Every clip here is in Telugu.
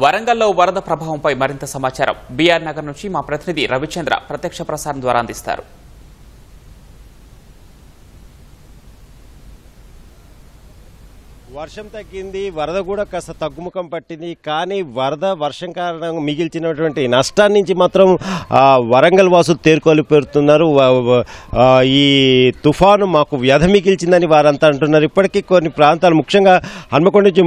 వరంగల్లో వరద ప్రభావంపై మరింత సమాచారం బీఆర్ నగర్ నుంచి మా ప్రతినిధి రవిచంద్ర ప్రత్యక్ష ప్రసారం ద్వారా అందిస్తారు. వర్షం తగ్గింది, వరద కూడా కాస్త తగ్గుముఖం పట్టింది. కానీ వర్షం కారణంగా మిగిల్చినటువంటి నష్టాన్ని నుంచి మాత్రం వరంగల్ వాసులు తేరుకోలేకపోతున్నారు. ఈ తుఫాను మాకు వ్యధ మిగిల్చిందని వారంతా అంటున్నారు. ఇప్పటికీ కొన్ని ప్రాంతాలు, ముఖ్యంగా హన్మకొండ నుంచి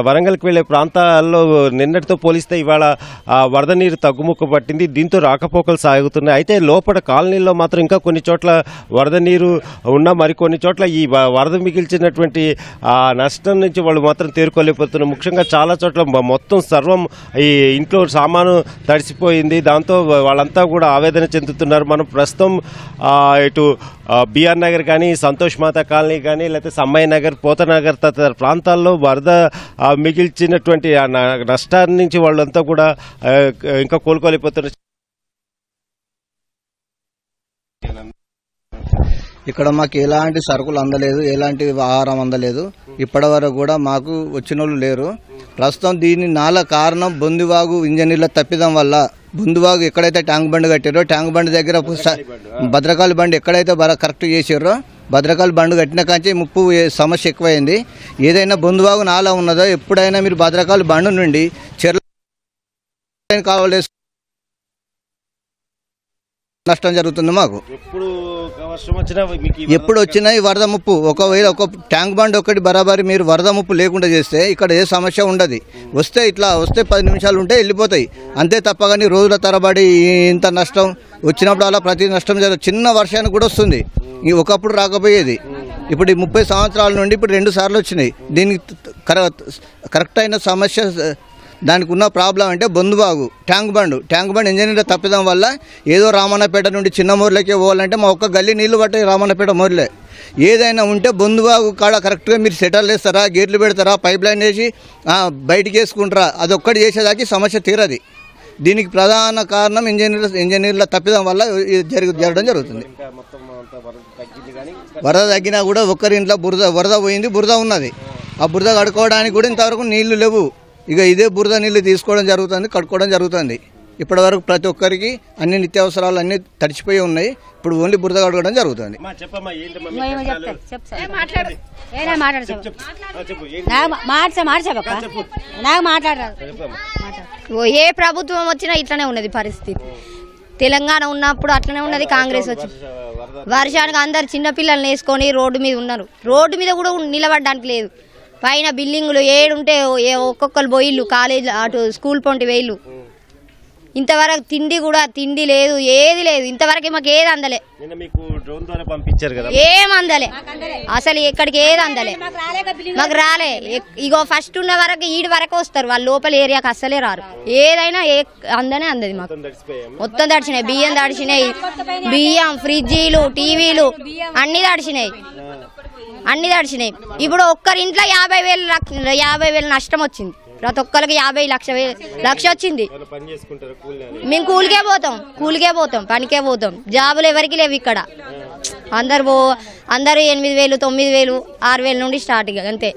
వరంగల్కి వెళ్లే ప్రాంతాల్లో నిన్నటితో పోలిస్తే ఇవాళ వరద నీరు తగ్గుముఖం పట్టింది. దీంతో రాకపోకలు సాగుతున్నాయి. అయితే లోపల కాలనీల్లో మాత్రం ఇంకా కొన్ని చోట్ల వరద నీరు ఉన్నా మరికొన్ని చోట్ల ఈ వరద మిగిల్చినటువంటి నష్టం నుంచి వాళ్ళు మాత్రం తేరుకోలేకపోతున్నారు. ముఖ్యంగా చాలా చోట్ల మొత్తం సర్వం ఈ ఇంట్లో సామాను తడిసిపోయింది. దాంతో వాళ్ళంతా కూడా ఆవేదన చెందుతున్నారు. మనం ప్రస్తుతం ఇటు బీఆర్ నగర్ కానీ, సంతోష్ మాత కాలనీ కానీ, లేకపోతే సమ్మయ్య నగర్, పోతనగర్ తదితర ప్రాంతాల్లో వరద మిగిల్చినటువంటి నష్టాన్ని నుంచి వాళ్ళంతా కూడా ఇంకా కోలుకోలేకపోతున్నారు. ఇక్కడ మాకు ఎలాంటి సరుకులు అందలేదు, ఎలాంటి ఆహారం అందలేదు. ఇప్పటి వరకు కూడా మాకు వచ్చిన వాళ్ళు లేరు. ప్రస్తుతం దీని కారణం బొందివాగు ఇంజనీర్ల తప్పిదం వల్ల. బొందివాగు ఎక్కడైతే ట్యాంక్ బండ్ కట్టారో, ట్యాంక్ బండ్ దగ్గర భద్రకాళి బండి ఎక్కడైతే కరెక్ట్ చేసారో, భద్రకాళి బండ్ కట్టిన కాంచి ముప్పు సమస్య ఎక్కువైంది. ఏదైనా బొందివాగు నాలా ఉన్నదో ఎప్పుడైనా మీరు భద్రకాళి బండి నుండి చెర్ల కావాలి నష్టం జరుగుతుంది మాకు. ఎప్పుడు వచ్చినా ఈ వరద ముప్పు, ఒకవేళ ఒక ట్యాంక్ బండ్ ఒకటి బరాబరి మీరు వరద ముప్పు లేకుండా చేస్తే ఇక్కడ ఏ సమస్య ఉండదు. వస్తే 10 నిమిషాలు ఉంటే వెళ్ళిపోతాయి అంతే తప్ప. కానీ రోజుల తరబడి ఇంత నష్టం వచ్చినప్పుడు అలా ప్రతి నష్టం చిన్న వర్షానికి కూడా వస్తుంది. ఒకప్పుడు రాకపోయేది. ఇప్పుడు 30 సంవత్సరాల నుండి ఇప్పుడు 2 సార్లు వచ్చినాయి. దీనికి కరెక్ట్ అయిన సమస్య, దానికి ఉన్న ప్రాబ్లం అంటే బొందుబాగు ట్యాంక్ బండ్ ఇంజనీర్ తప్పిదం వల్ల ఏదో రామన్నపేట నుండి చిన్న మోర్లకే పోవాలంటే మా ఒక్క గల్లీ నీళ్లు పట్టాయి రామన్నపేట మోర్లే. ఏదైనా ఉంటే బొందుబాగు కాడ కరెక్ట్గా మీరు సెటల్ వేస్తారా, గేట్లు పెడతారా, పైప్ లైన్ వేసి బయటికి వేసుకుంటారా, అదొక్కటి చేసేదానికి సమస్య తీరది. దీనికి ప్రధాన కారణం ఇంజనీర్ల తప్పిదం వల్ల జరగడం జరుగుతుంది. వరద తగ్గినా కూడా ఒక్కరింట్లో వరద పోయింది, బురద ఉన్నది. ఆ బురద కడుక్కోవడానికి కూడా ఇంతవరకు నీళ్లు లేవు. ఇక ఇదే బురద నీళ్ళు తీసుకోవడం జరుగుతుంది, కట్టుకోవడం జరుగుతుంది. ఇప్పటి వరకు ప్రతి ఒక్కరికి అన్ని నిత్యావసరాలు అన్ని తడిచిపోయి ఉన్నాయి. ఇప్పుడు ఓన్లీ బురద కట్టుకోవడం జరుగుతుంది. ఏ ప్రభుత్వం వచ్చినా ఇట్లనే ఉన్నది పరిస్థితి. తెలంగాణ ఉన్నప్పుడు అట్లనే ఉన్నది. కాంగ్రెస్ వచ్చి వర్షానికి అందరు చిన్నపిల్లల్ని వేసుకొని రోడ్డు మీద ఉన్నారు. రోడ్డు మీద కూడా నిలబడడానికి లేదు. పైన బిల్డింగులు ఏడుంటే ఒక్కొక్కరు పోయిళ్ళు, కాలేజ్ అటు స్కూల్ పొంటి వేయిళ్ళు. ఇంతవరకు తిండి లేదు, ఏది లేదు. ఇంతవరకు మాకు ఏది అందలే, ఏం అందలే. అసలు ఎక్కడికి ఏది అందలే, మాకు రాలే. ఇగో ఫస్ట్ ఉన్న వరకు ఈడి వరకు వస్తారు వాళ్ళు, లోపల ఏరియాకి అస్సలే రారు. ఏదైనా అందనే అందది. మాకు మొత్తం తడిచినాయి, బియ్యం తడిచినాయి, ఫ్రిడ్జీలు, టీవీలు అన్ని తడిచినాయి. ఇప్పుడు ఒక్కరింట్లో 50,000 నష్టం వచ్చింది. ప్రతి ఒక్కరికి 50,00,000 వచ్చింది. మేము కూలికే పోతాం, పనికే పోతాం. జాబులు ఎవరికి లేవు ఇక్కడ. అందరు 8,000, 9,000, 6,000 నుండి స్టార్ట్ అంతే.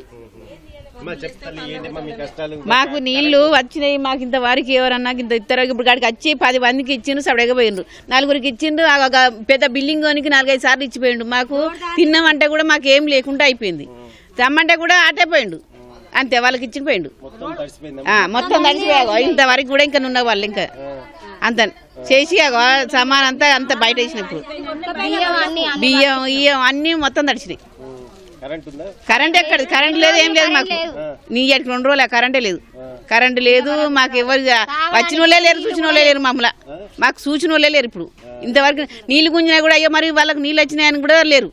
మాకు నీళ్లు వచ్చినాయి. మాకు ఇంతవరకు ఎవరన్నా ఇద్దరు ఇప్పుడు కాడికి వచ్చి 10 మందికి ఇచ్చిండ్రు, సడగపోయిండ్రు. 4గురికి ఇచ్చిండ్రు. పెద్ద బిల్డింగ్ కోనికి 4-5 సార్లు ఇచ్చిపోయిండు. మాకు తిన్నామంటే కూడా మాకు ఏం లేకుండా అయిపోయింది. తెమ్మంటే కూడా ఆటే పోయిండు అంతే. వాళ్ళకి ఇచ్చిన పోయిండు మొత్తం తడిసిపోయాగో. ఇంతవరకు కూడా ఇంకా ఉన్న వాళ్ళు ఇంకా అంత చేసి సామాన్ అంతా బయట వేసినప్పుడు బియ్యం అన్ని మొత్తం తడిచినాయి. కరెంట్ ఎక్కడ? కరెంట్ లేదు, ఏం లేదు మాకు. నీ 2 రోజులు కరెంటే లేదు. కరెంటు లేదు మాకు. ఎవరు వచ్చిన వాళ్ళే లేరు, చూసిన వాళ్ళే లేరు. మమ్మల్ని మాకు చూసిన వాళ్ళే లేరు. ఇప్పుడు ఇంతవరకు నీళ్లు గుంజినా కూడా అయ్యో మరి వాళ్ళకి నీళ్ళు వచ్చినాయని కూడా లేరు.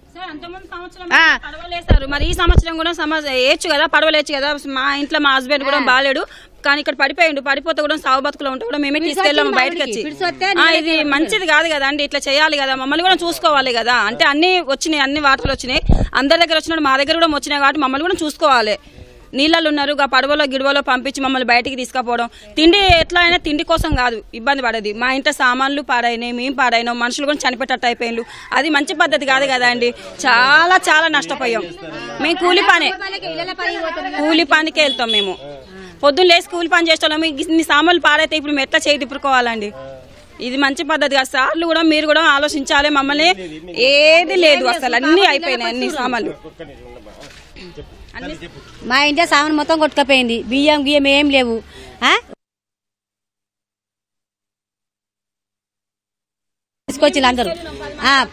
మరి ఈ సంవత్సరం కూడా వేయచ్చు కదా, పడవలేచ్చు కదా. మా ఇంట్లో మా హస్బెండ్ కూడా బాలేడు, కానీ ఇక్కడ పడిపోతే కూడా సాగు బతుకులో ఉంటే కూడా మేమే తీసుకెళ్ళాము బయటకు వచ్చి. ఇది మంచిది కాదు కదా అండి, ఇట్లా చేయాలి కదా, మమ్మల్ని కూడా చూసుకోవాలి కదా. అంటే అన్ని వచ్చినాయి, అన్ని వార్తలు వచ్చినాయి. అందరి దగ్గర వచ్చినప్పుడు మా దగ్గర కూడా వచ్చినాయి కాబట్టి మమ్మల్ని కూడా చూసుకోవాలి. నీళ్ళలు ఉన్నారు, పడవలో గిడవలో పంపించి మమ్మల్ని బయటికి తీసుకుపోవడం. తిండి ఎట్లా అయినా తిండి కోసం కాదు ఇబ్బంది పడేది. మా ఇంట్లో సామాన్లు పాడైనాయి, మేము పాడైనాం, మనుషులు కూడా చనిపెట్టట్టు అయిపోయినారు. అది మంచి పద్ధతి కాదు కదా అండి. చాలా చాలా నష్టపోయాం. మేము కూలి పనికే వెళ్తాం. మేము పొద్దున్న లేసి కూలి పని చేసేవాళ్ళం, ఇన్ని సామాన్లు పాడైతే ఇప్పుడు మెట్ల చేయి తిప్పుకోవాలండి. ఇది మంచి పద్ధతి కాదు. సార్లు కూడా మీరు కూడా ఆలోచించాలి. మమ్మల్ని ఏది లేదు అసలు, అన్ని అయిపోయినాయి, అన్ని సామాన్లు. మా ఇంట్లో సామాన్ మొత్తం కొట్టుకపోయింది, బియ్యం గియ్యం ఏం లేవు. తీసుకొచ్చి అందరూ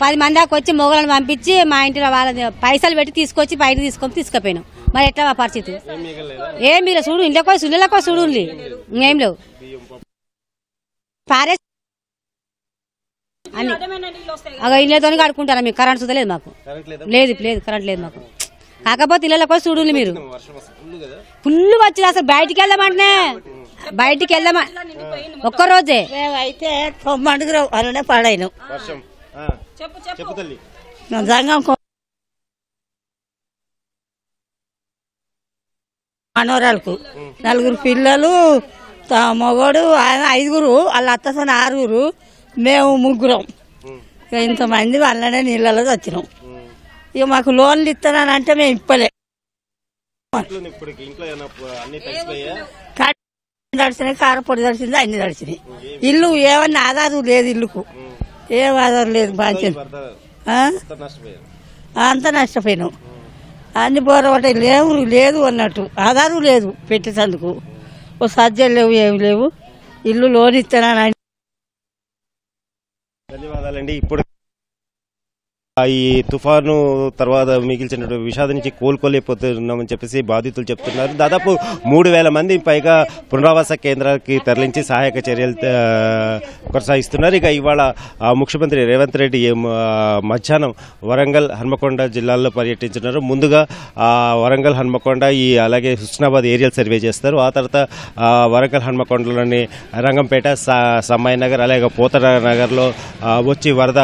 10 మంది దాకా వచ్చి మొగలను పంపించి మా ఇంట్లో వాళ్ళ పైసలు పెట్టి తీసుకొచ్చి బయట తీసుకుపోయినాం. మరి ఎట్లా మా పరిస్థితి? ఏం మీరు చూడు, ఇంట్లోకి సుళ్ళకో చూడు, ఏం లేవు. పారే అని ఇళ్ళతో కడుకుంటారా? మీకు కరెంట్ సుధలేదు మాకు, లేదు కరెంట్ లేదు మాకు. కాకపోతే ఇళ్ళకో చూడు, మీరు ఫుల్ వచ్చింది. అసలు బయటికి వెళ్దామంటే బయటికి వెళ్దామా ఒక్కరోజే అయితే 9 అలానే పాడైన మనోరాలకు 4 పిల్లలు, మగోడు 5, వాళ్ళ అత్తసన 6, మేము 3. ఇంతమంది వాళ్ళనే నీళ్ళలో వచ్చినాం. ఇక మాకు లోన్లు ఇస్తానంటే మేము ఇప్పలే. దర్శనం కారపొడి దర్శింది, అన్ని దర్శినాయి. ఇల్లు ఏమన్నా ఆధారం లేదు, ఇల్లుకు ఏం ఆధారం లేదు. బాధ్యత అంతా నష్టపోయినాం. అన్ని పోరాటం లేదు అన్నట్టు, ఆధారం లేదు పెట్టేందుకు. ఓ సజ్జలు లేవు, ఏమి లేవు. ఇల్లు లోన్ ఇస్తానని. ధన్యవాదాలండి. ఇప్పుడు ఈ తుఫాను తర్వాత మిగిల్చిన విషాదం నుంచి కోలుకోలేకపోతున్నామని చెప్పేసి బాధితులు చెప్తున్నారు. దాదాపు 3,000 మంది పైగా పునరావాస కేంద్రాలకి తరలించి సహాయక చర్యలు కొనసాగిస్తున్నారు. ఇక ఇవాళ ముఖ్యమంత్రి రేవంత్ రెడ్డి మధ్యాహ్నం వరంగల్, హన్మకొండ జిల్లాల్లో పర్యటించున్నారు. ముందుగా వరంగల్, హన్మకొండ అలాగే హుస్నాబాద్ ఏరియల్ సర్వే చేస్తారు. ఆ తర్వాత వరంగల్, హన్మకొండలోని రంగంపేట, సమ్మాయి నగర్, అలాగే పోతర నగర్లో వచ్చి వరద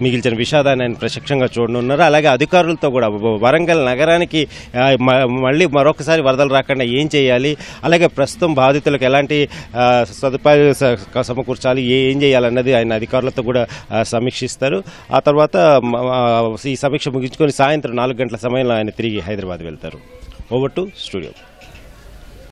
మిగిల్చిన విషాదాన్ని ఆయన ప్రత్యక్షంగా చూడనున్నారు. అలాగే అధికారులతో కూడా వరంగల్ నగరానికి మళ్ళీ మరొకసారి వరదలు రాకుండా ఏం చేయాలి, అలాగే ప్రస్తుతం బాధితులకు ఎలాంటి సదుపాయాలు సమకూర్చాలి, ఏం చేయాలన్నది ఆయన అధికారులతో కూడా సమీక్షిస్తారు. ఆ తర్వాత ఈ సమీక్ష ముగించుకొని సాయంత్రం 4 గంటల సమయంలో ఆయన తిరిగి హైదరాబాద్ వెళ్తారు. Over to studio.